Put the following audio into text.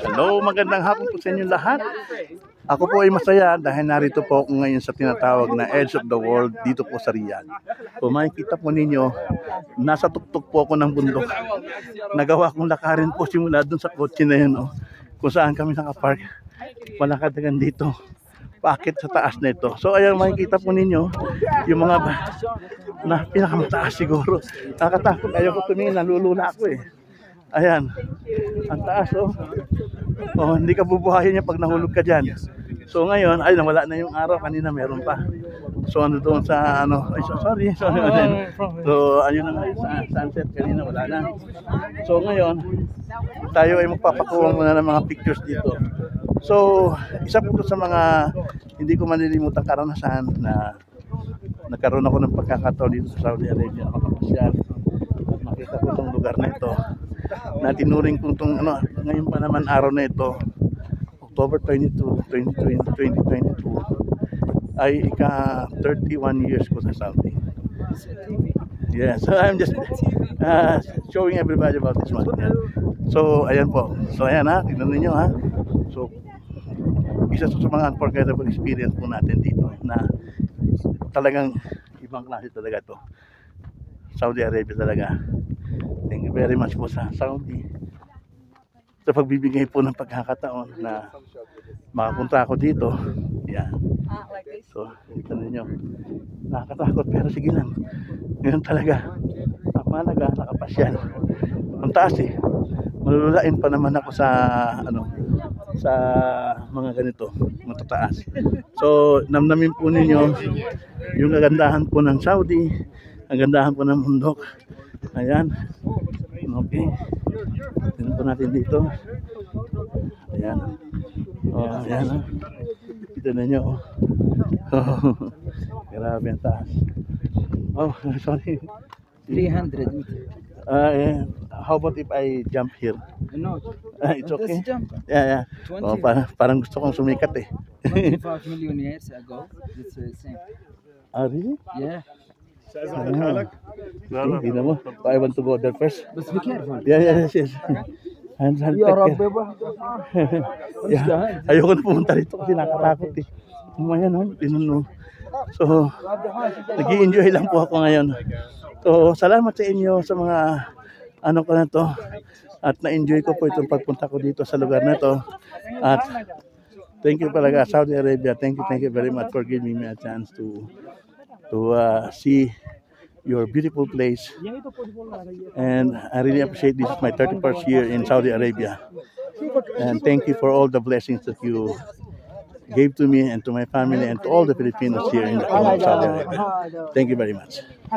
Hello, magandang hapon po sa inyo lahat. Ako po ay masaya dahil narito po ako ngayon sa tinatawag na Edge of the World dito po sa Riyadh. Kung makikita po ninyo, nasa tuktok po ako ng bundok. Nagawa kong lakarin po simula dun sa kotse na yun, kung saan kami nakapark. Malakadagan dito, paakit sa taas na ito. So ayan, makikita po ninyo yung mga na pinakamataas siguro. Nakatakot, ayaw ko tumingin, nalulula ako eh. Ayan, ang taas hindi ka bubuhayin niya pag nahulog ka dyan. So ngayon, ay nawala na yung araw, kanina meron pa. So ano doon sa sorry. So ayun na nga sa sunset, kanina wala na. So ngayon, tayo ay magpapakuha muna ng mga pictures dito. So isa po sa mga hindi ko malilimutan karanasan na nagkaroon ako ng pagkakataon dito sa Saudi Arabia, makapasyal at makita ko itong lugar na ito na tinuring kong itong ngayon pa naman araw na ito, October 22, 2022 ay ika 31 years ko sa Saudi. Yeah, so I'm just showing everybody about this one. Yeah. So ayan po. So ayan tignan niyo So isa sa mga unforgettable experience po natin dito na talagang ibang klase talaga to. Saudi Arabia talaga. Thank you very much po sa Saudi sa pagbibigay po ng pagkakataon na makapunta ako dito. Yan. So, ito ninyo. Nakakatakot pero sige lang. Ngayon talaga. Mahalaga, nakapasyal. Ang taas eh. Malululain pa naman ako sa sa mga ganito, matataas. So, namnamin po ninyo yung kagandahan po ng Saudi, ang gandahan po ng bundok. Ayan. Okay. Tingnan po natin dito. Ayan. Ayan. Ito na nyo. Grabe ang taas. Sorry. 300 meters. How about if I jump here? No. It's okay. Jump. Yeah. Parang gusto kong sumikat eh. 25 million years ago. It's the same. Really? Yeah. Hindi na mo. I want to go there first. But be careful. Yes. Ayoko na pumunta dito kasi nakatakot eh. Ayan So, nag-i-enjoy lang po ako ngayon. So, salamat sa inyo sa mga ko na to. At na-enjoy ko po itong pagpunta ko dito sa lugar na to. At thank you talaga Saudi Arabia. Thank you very much for giving me a chance to see your beautiful place. And I really appreciate this is my 31st year in Saudi Arabia. And thank you for all the blessings that you gave to me and to my family and to all the Filipinos here in the Saudi Arabia. Thank you very much.